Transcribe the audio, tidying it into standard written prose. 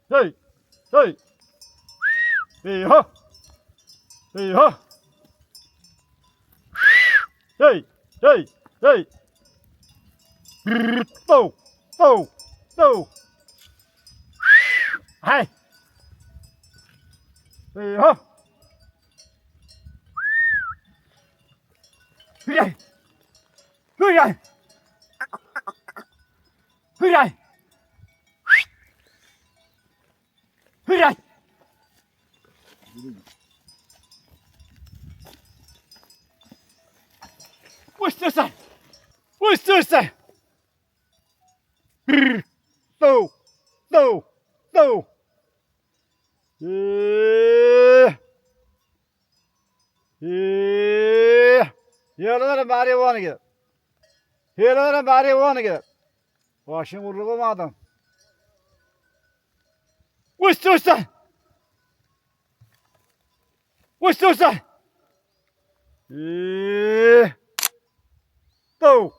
Hey, hey, hey, ha, hey, ha, hey, hey, hey, go, go, go, hey, hey, ha, hey, hey, hey, hey, what's this? What's this? Go, go, go. Yeah, yeah. Here are the body one again. Here are the body one again. Washing would look madam. What's this? What's this? Yeah. Go.